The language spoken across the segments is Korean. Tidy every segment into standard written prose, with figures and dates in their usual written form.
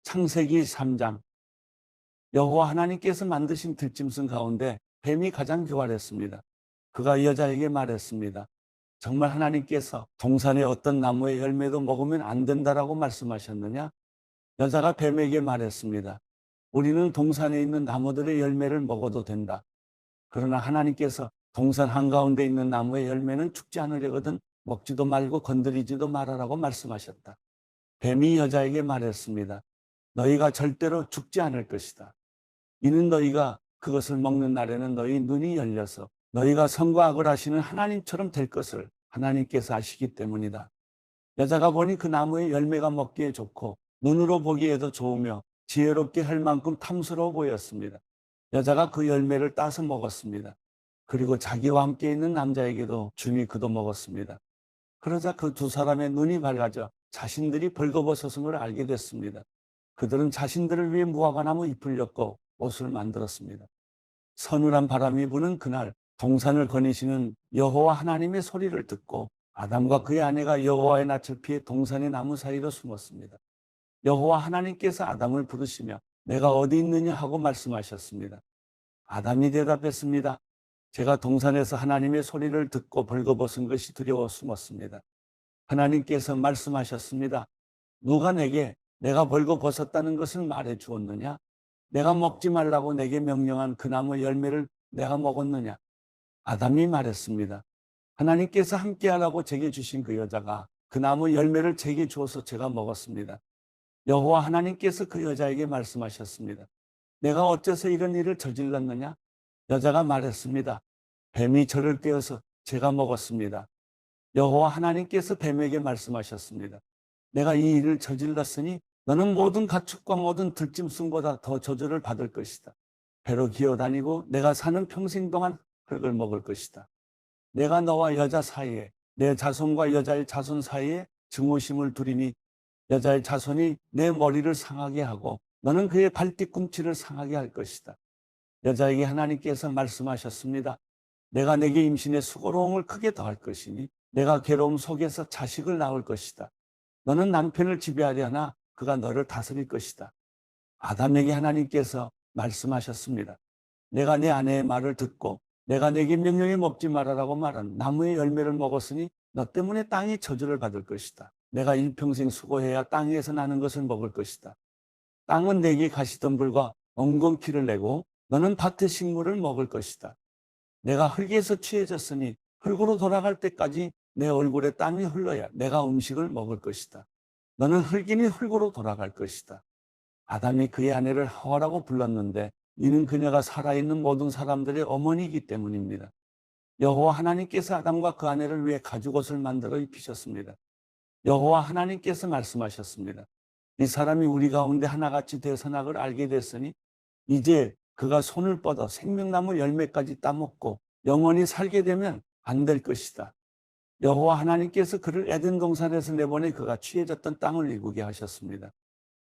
창세기 3장. 여호와 하나님께서 만드신 들짐승 가운데 뱀이 가장 교활했습니다. 그가 여자에게 말했습니다. 정말 하나님께서 동산의 어떤 나무의 열매도 먹으면 안 된다라고 말씀하셨느냐? 여자가 뱀에게 말했습니다. 우리는 동산에 있는 나무들의 열매를 먹어도 된다. 그러나 하나님께서 동산 한가운데 있는 나무의 열매는 죽지 않으려거든 먹지도 말고 건드리지도 말아라고 말씀하셨다. 뱀이 여자에게 말했습니다. 너희가 절대로 죽지 않을 것이다. 이는 너희가 그것을 먹는 날에는 너희 눈이 열려서 너희가 선과 악을 아시는 하나님처럼 될 것을 하나님께서 아시기 때문이다. 여자가 보니 그 나무의 열매가 먹기에 좋고 눈으로 보기에도 좋으며 지혜롭게 할 만큼 탐스러워 보였습니다. 여자가 그 열매를 따서 먹었습니다. 그리고 자기와 함께 있는 남자에게도 주니 그도 먹었습니다. 그러자 그 두 사람의 눈이 밝아져 자신들이 벌거벗었음을 알게 됐습니다. 그들은 자신들을 위해 무화과나무 잎을 엮고 옷을 만들었습니다. 서늘한 바람이 부는 그날 동산을 거니시는 여호와 하나님의 소리를 듣고 아담과 그의 아내가 여호와의 낯을 피해 동산의 나무 사이로 숨었습니다. 여호와 하나님께서 아담을 부르시며 내가 어디 있느냐 하고 말씀하셨습니다. 아담이 대답했습니다. 제가 동산에서 하나님의 소리를 듣고 벌거벗은 것이 두려워 숨었습니다. 하나님께서 말씀하셨습니다. 누가 내게 내가 벌거벗었다는 것을 말해 주었느냐? 내가 먹지 말라고 내게 명령한 그 나무 열매를 내가 먹었느냐? 아담이 말했습니다. 하나님께서 함께하라고 제게 주신 그 여자가 그 나무 열매를 제게 주어서 제가 먹었습니다. 여호와 하나님께서 그 여자에게 말씀하셨습니다. 내가 어째서 이런 일을 저질렀느냐? 여자가 말했습니다. 뱀이 저를 꿰어서 제가 먹었습니다. 여호와 하나님께서 뱀에게 말씀하셨습니다. 내가 이 일을 저질렀으니 너는 모든 가축과 모든 들짐승보다 더 저주를 받을 것이다. 배로 기어다니고 내가 사는 평생 동안 흙을 먹을 것이다. 내가 너와 여자 사이에 내 자손과 여자의 자손 사이에 증오심을 두리니 여자의 자손이 내 머리를 상하게 하고 너는 그의 발뒤꿈치를 상하게 할 것이다. 여자에게 하나님께서 말씀하셨습니다. 내가 내게 임신의 수고로움을 크게 더할 것이니 내가 괴로움 속에서 자식을 낳을 것이다. 너는 남편을 지배하려 하나 그가 너를 다스릴 것이다. 아담에게 하나님께서 말씀하셨습니다. 내가 내 아내의 말을 듣고 내가 내게 명령해 먹지 말아라고 말한 나무의 열매를 먹었으니 너 때문에 땅이 저주를 받을 것이다. 내가 일평생 수고해야 땅에서 나는 것을 먹을 것이다. 땅은 내게 가시덤불과 엉겅퀴를 내고 너는 밭의 식물을 먹을 것이다. 내가 흙에서 취해졌으니 흙으로 돌아갈 때까지 내 얼굴에 땀이 흘러야 내가 음식을 먹을 것이다. 너는 흙이니 흙으로 돌아갈 것이다. 아담이 그의 아내를 하와라고 불렀는데 이는 그녀가 살아있는 모든 사람들의 어머니이기 때문입니다. 여호와 하나님께서 아담과 그 아내를 위해 가죽옷을 만들어 입히셨습니다. 여호와 하나님께서 말씀하셨습니다. 이 사람이 우리 가운데 하나같이 대선악을 알게 됐으니 이제 그가 손을 뻗어 생명나무 열매까지 따먹고 영원히 살게 되면 안 될 것이다. 여호와 하나님께서 그를 에덴 동산에서 내보내 그가 취해졌던 땅을 일구게 하셨습니다.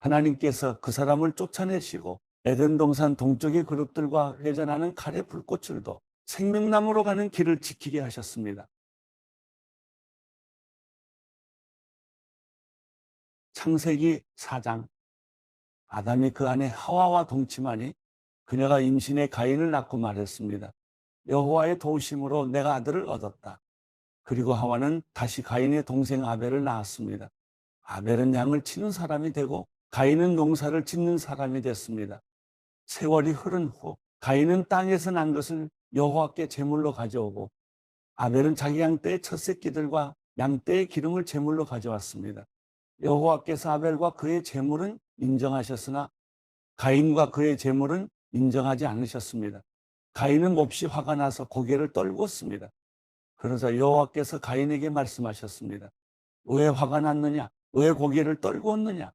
하나님께서 그 사람을 쫓아내시고 에덴 동산 동쪽의 그룹들과 회전하는 칼의 불꽃줄도 생명나무로 가는 길을 지키게 하셨습니다. 창세기 4장. 아담이 그 아내 하와와 동침하니 그녀가 임신해 가인을 낳고 말했습니다. 여호와의 도우심으로 내가 아들을 얻었다. 그리고 하와는 다시 가인의 동생 아벨을 낳았습니다. 아벨은 양을 치는 사람이 되고 가인은 농사를 짓는 사람이 됐습니다. 세월이 흐른 후 가인은 땅에서 난 것을 여호와께 제물로 가져오고 아벨은 자기 양떼의 첫 새끼들과 양떼의 기름을 제물로 가져왔습니다. 여호와께서 아벨과 그의 제물은 인정하셨으나 가인과 그의 제물은 인정하지 않으셨습니다. 가인은 몹시 화가 나서 고개를 떨구었습니다. 그러자 여호와께서 가인에게 말씀하셨습니다. 왜 화가 났느냐? 왜 고개를 떨구었느냐?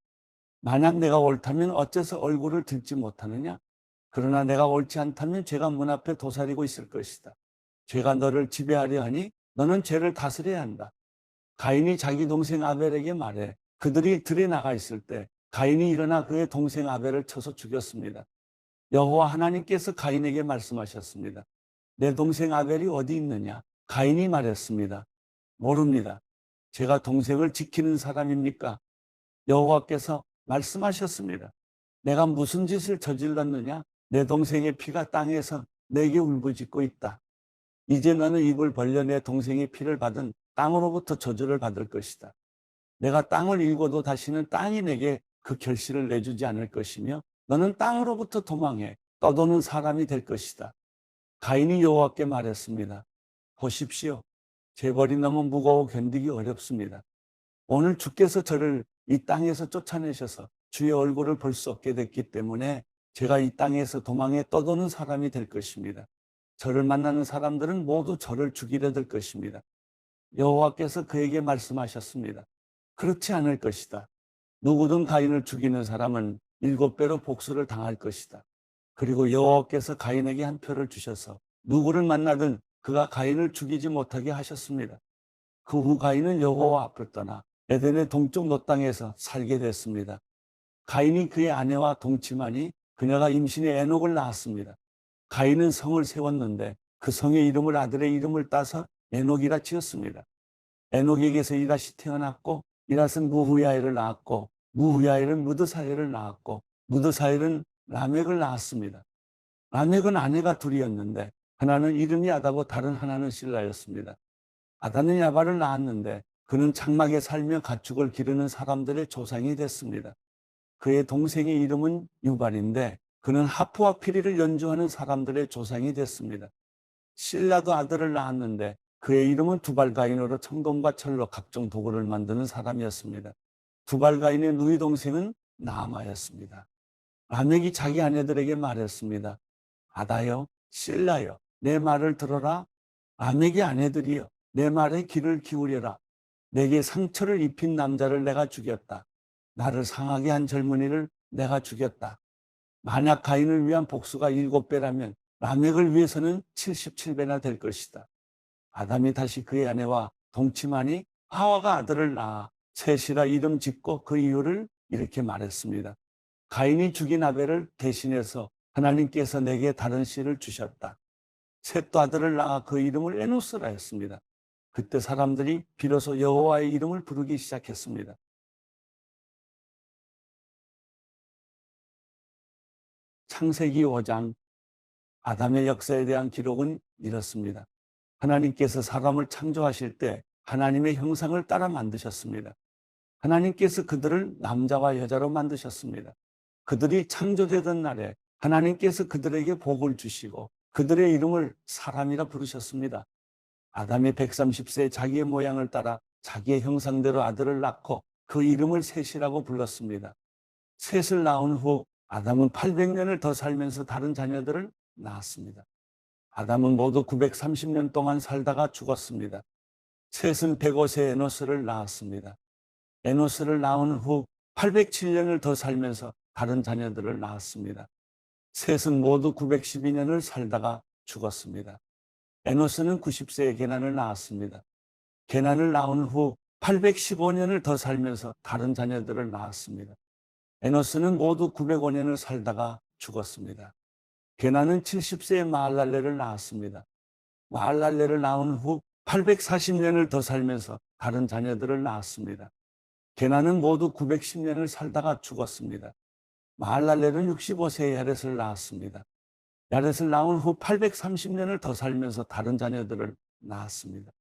만약 내가 옳다면 어째서 얼굴을 들지 못하느냐? 그러나 내가 옳지 않다면 죄가 문 앞에 도사리고 있을 것이다. 죄가 너를 지배하려 하니 너는 죄를 다스려야 한다. 가인이 자기 동생 아벨에게 말해 그들이 들에 나가 있을 때 가인이 일어나 그의 동생 아벨을 쳐서 죽였습니다. 여호와 하나님께서 가인에게 말씀하셨습니다. 내 동생 아벨이 어디 있느냐? 가인이 말했습니다. 모릅니다. 제가 동생을 지키는 사람입니까? 여호와께서 말씀하셨습니다. 내가 무슨 짓을 저질렀느냐? 내 동생의 피가 땅에서 내게 울부짖고 있다. 이제 너는 입을 벌려 내 동생의 피를 받은 땅으로부터 저주를 받을 것이다. 내가 땅을 일궈도 다시는 땅이 내게 그 결실을 내주지 않을 것이며 너는 땅으로부터 도망해 떠도는 사람이 될 것이다. 가인이 여호와께 말했습니다. 보십시오. 제 벌이 너무 무거워 견디기 어렵습니다. 오늘 주께서 저를 이 땅에서 쫓아내셔서 주의 얼굴을 볼 수 없게 됐기 때문에 제가 이 땅에서 도망해 떠도는 사람이 될 것입니다. 저를 만나는 사람들은 모두 저를 죽이려 들 것입니다. 여호와께서 그에게 말씀하셨습니다. 그렇지 않을 것이다. 누구든 가인을 죽이는 사람은 7배로 복수를 당할 것이다. 그리고 여호와께서 가인에게 한 표를 주셔서 누구를 만나든 그가 가인을 죽이지 못하게 하셨습니다. 그 후 가인은 여호와 앞을 떠나 에덴의 동쪽 노땅에서 살게 됐습니다. 가인이 그의 아내와 동침하니 그녀가 임신해 에녹을 낳았습니다. 가인은 성을 세웠는데 그 성의 이름을 아들의 이름을 따서 에녹이라 지었습니다. 에녹에게서 이랏이 태어났고 이랏은 무후야엘을 낳았고 무후야엘은 무드사엘을 낳았고 무드사엘은 라멕을 낳았습니다. 라멕은 아내가 둘이었는데 하나는 이름이 아다고 다른 하나는 실라였습니다. 아다는 야발을 낳았는데 그는 장막에 살며 가축을 기르는 사람들의 조상이 됐습니다. 그의 동생의 이름은 유발인데 그는 하프와 피리를 연주하는 사람들의 조상이 됐습니다. 실라도 아들을 낳았는데 그의 이름은 두발가인으로 청동과 철로 각종 도구를 만드는 사람이었습니다. 두발가인의 누이 동생은 나아마였습니다. 라멕이 자기 아내들에게 말했습니다. 아다여, 실라여, 내 말을 들어라. 라멕의 아내들이여, 내 말에 귀를 기울여라. 내게 상처를 입힌 남자를 내가 죽였다. 나를 상하게 한 젊은이를 내가 죽였다. 만약 가인을 위한 복수가 7배라면 라멕을 위해서는 77배나 될 것이다. 아담이 다시 그의 아내와 동침하니 하와가 아들을 낳아 셋이라 이름 짓고 그 이유를 이렇게 말했습니다. 가인이 죽인 아벨을 대신해서 하나님께서 내게 다른 씨를 주셨다. 셋도 아들을 낳아 그 이름을 에노스라 했습니다. 그때 사람들이 비로소 여호와의 이름을 부르기 시작했습니다. 창세기 5장 아담의 역사에 대한 기록은 이렇습니다. 하나님께서 사람을 창조하실 때 하나님의 형상을 따라 만드셨습니다. 하나님께서 그들을 남자와 여자로 만드셨습니다. 그들이 창조되던 날에 하나님께서 그들에게 복을 주시고 그들의 이름을 사람이라 부르셨습니다. 아담이 130세에 자기의 모양을 따라 자기의 형상대로 아들을 낳고 그 이름을 셋이라고 불렀습니다. 셋을 낳은 후 아담은 800년을 더 살면서 다른 자녀들을 낳았습니다. 아담은 모두 930년 동안 살다가 죽었습니다. 셋은 105세에 에노스를 낳았습니다. 에노스를 낳은 후 807년을 더 살면서 다른 자녀들을 낳았습니다. 셋은 모두 912년을 살다가 죽었습니다. 에노스는 90세에 게난을 낳았습니다. 게난을 낳은 후 815년을 더 살면서 다른 자녀들을 낳았습니다. 에노스는 모두 905년을 살다가 죽었습니다. 게난은 70세에 마할랄레를 낳았습니다. 마할랄레를 낳은 후 840년을 더 살면서 다른 자녀들을 낳았습니다. 게난은 모두 910년을 살다가 죽었습니다. 마할랄레는 65세에 야렛을 낳았습니다. 야렛을 낳은 후 830년을 더 살면서 다른 자녀들을 낳았습니다.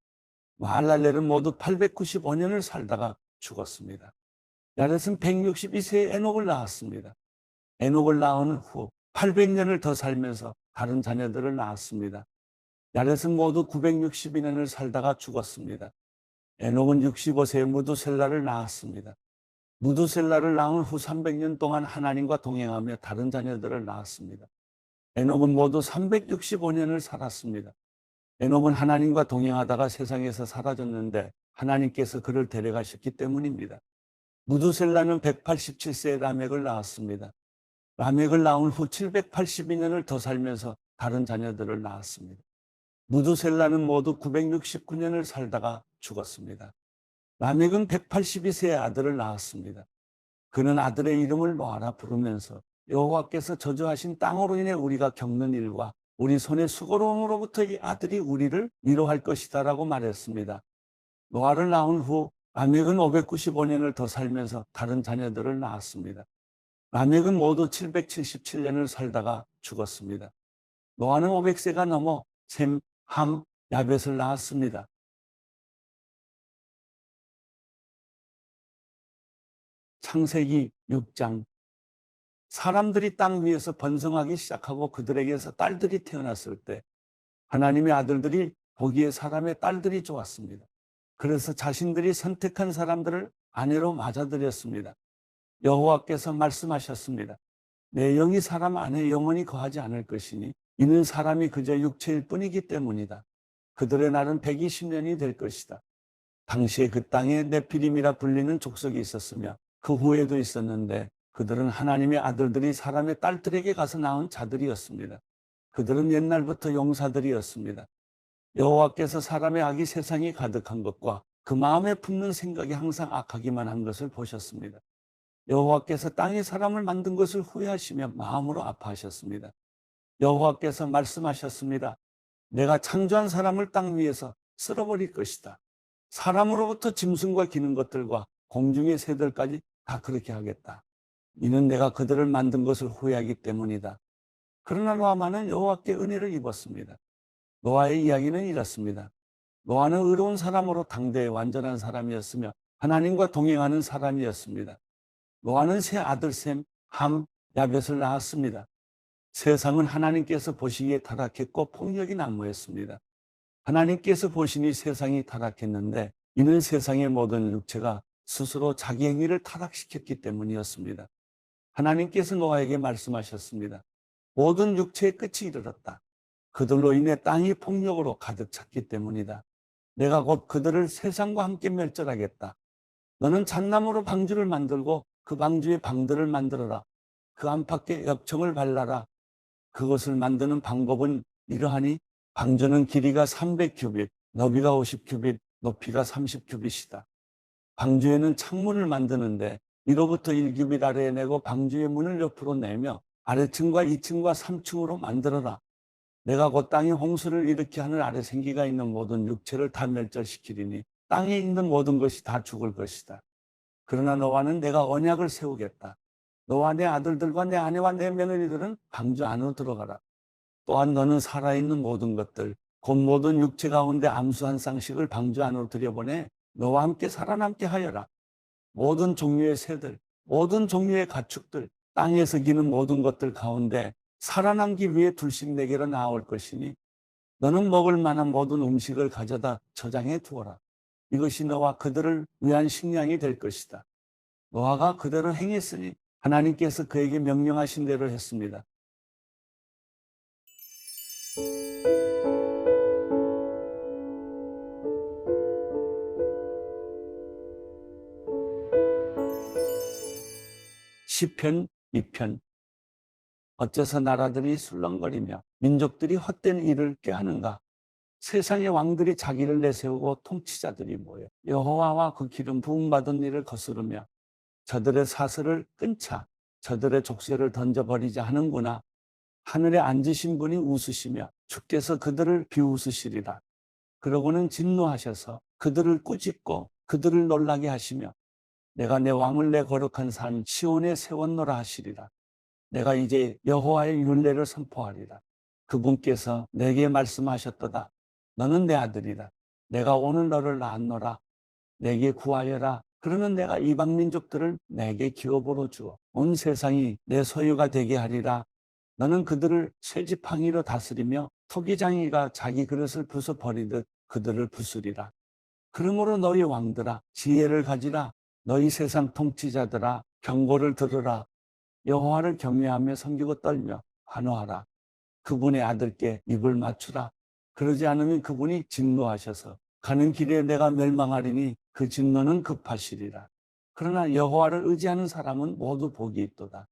마할랄레는 모두 895년을 살다가 죽었습니다. 야렛은 162세에 에녹을 낳았습니다. 에녹을 낳은 후 800년을 더 살면서 다른 자녀들을 낳았습니다. 야렛은 모두 962년을 살다가 죽었습니다. 에녹은 65세에 무두셀라를 낳았습니다. 무두셀라를 낳은 후 300년 동안 하나님과 동행하며 다른 자녀들을 낳았습니다. 에녹은 모두 365년을 살았습니다. 에녹은 하나님과 동행하다가 세상에서 사라졌는데 하나님께서 그를 데려가셨기 때문입니다. 무두셀라는 187세에 라멕을 낳았습니다. 라멕을 낳은 후 782년을 더 살면서 다른 자녀들을 낳았습니다. 무두셀라는 모두 969년을 살다가 죽었습니다. 라멕은 182세에 아들을 낳았습니다. 그는 아들의 이름을 노아라 부르면서 여호와께서 저주하신 땅으로 인해 우리가 겪는 일과 우리 손의 수고로움으로부터 이 아들이 우리를 위로할 것이다 라고 말했습니다. 노아를 낳은 후 라멕은 595년을 더 살면서 다른 자녀들을 낳았습니다. 라멕은 모두 777년을 살다가 죽었습니다. 노아는 500세가 넘어 셈, 함, 야벳을 낳았습니다. 창세기 6장. 사람들이 땅 위에서 번성하기 시작하고 그들에게서 딸들이 태어났을 때 하나님의 아들들이 보기에 사람의 딸들이 좋았습니다. 그래서 자신들이 선택한 사람들을 아내로 맞아들였습니다. 여호와께서 말씀하셨습니다. 내 영이 사람 안에 영원히 거하지 않을 것이니 이는 사람이 그저 육체일 뿐이기 때문이다. 그들의 날은 120년이 될 것이다. 당시에 그 땅에 네피림이라 불리는 족속이 있었으며 그 후에도 있었는데 그들은 하나님의 아들들이 사람의 딸들에게 가서 낳은 자들이었습니다. 그들은 옛날부터 용사들이었습니다. 여호와께서 사람의 악이 세상에 가득한 것과 그 마음에 품는 생각이 항상 악하기만 한 것을 보셨습니다. 여호와께서 땅에 사람을 만든 것을 후회하시며 마음으로 아파하셨습니다. 여호와께서 말씀하셨습니다. 내가 창조한 사람을 땅 위에서 쓸어버릴 것이다. 사람으로부터 짐승과 기는 것들과 공중의 새들까지 다 그렇게 하겠다. 이는 내가 그들을 만든 것을 후회하기 때문이다. 그러나 노아만은 여호와께 은혜를 입었습니다. 노아의 이야기는 이렇습니다. 노아는 의로운 사람으로 당대의 완전한 사람이었으며 하나님과 동행하는 사람이었습니다. 노아는 세 아들 셈, 함, 야벳을 낳았습니다. 세상은 하나님께서 보시기에 타락했고 폭력이 난무했습니다. 하나님께서 보시니 세상이 타락했는데 이는 세상의 모든 육체가 스스로 자기 행위를 타락시켰기 때문이었습니다. 하나님께서 노아에게 말씀하셨습니다. 모든 육체의 끝이 이르렀다. 그들로 인해 땅이 폭력으로 가득 찼기 때문이다. 내가 곧 그들을 세상과 함께 멸절하겠다. 너는 잣나무로 방주를 만들고 그 방주에 방들을 만들어라. 그 안팎에 엽청을 발라라. 그것을 만드는 방법은 이러하니 방주는 길이가 300규빗, 너비가 50규빗, 높이가 30규빗이다. 방주에는 창문을 만드는데 1호부터 1규빗 아래에 내고 방주의 문을 옆으로 내며 아래층과 2층과 3층으로 만들어라. 내가 곧 땅에 홍수를 일으켜 하늘 아래 생기가 있는 모든 육체를 다 멸절시키리니 땅에 있는 모든 것이 다 죽을 것이다. 그러나 너와는 내가 언약을 세우겠다. 너와 내 아들들과 내 아내와 내 며느리들은 방주 안으로 들어가라. 또한 너는 살아있는 모든 것들, 곧 모든 육체 가운데 암수한 쌍식을 방주 안으로 들여보내 너와 함께 살아남게 하여라. 모든 종류의 새들, 모든 종류의 가축들, 땅에서 기는 모든 것들 가운데 살아남기 위해 둘씩 내게로 나올 것이니 너는 먹을 만한 모든 음식을 가져다 저장해 두어라. 이것이 너와 그들을 위한 식량이 될 것이다. 노아가 그대로 행했으니 하나님께서 그에게 명령하신 대로 했습니다. 시편 2편. 어째서 나라들이 술렁거리며 민족들이 헛된 일을 꾀하는가? 세상의 왕들이 자기를 내세우고 통치자들이 모여 여호와와 그 기름 부음받은 일을 거스르며 저들의 사슬을 끊자 저들의 족쇄를 던져버리자 하는구나. 하늘에 앉으신 분이 웃으시며 주께서 그들을 비웃으시리라. 그러고는 진노하셔서 그들을 꾸짖고 그들을 놀라게 하시며 내가 내 왕을 내 거룩한 산 시온에 세웠노라 하시리라. 내가 이제 여호와의 율례를 선포하리라. 그분께서 내게 말씀하셨도다. 너는 내 아들이다. 내가 오늘 너를 낳았노라. 내게 구하여라. 그러면 내가 이방 민족들을 내게 기업으로 주어 온 세상이 내 소유가 되게 하리라. 너는 그들을 쇠지팡이로 다스리며 토기장이가 자기 그릇을 부숴버리듯 그들을 부수리라. 그러므로 너희 왕들아 지혜를 가지라. 너희 세상 통치자들아 경고를 들으라. 여호와를 경외하며 섬기고 떨며 환호하라. 그분의 아들께 입을 맞추라. 그러지 않으면 그분이 진노하셔서 가는 길에 내가 멸망하리니 그 진노는 급하시리라. 그러나 여호와를 의지하는 사람은 모두 복이 있도다.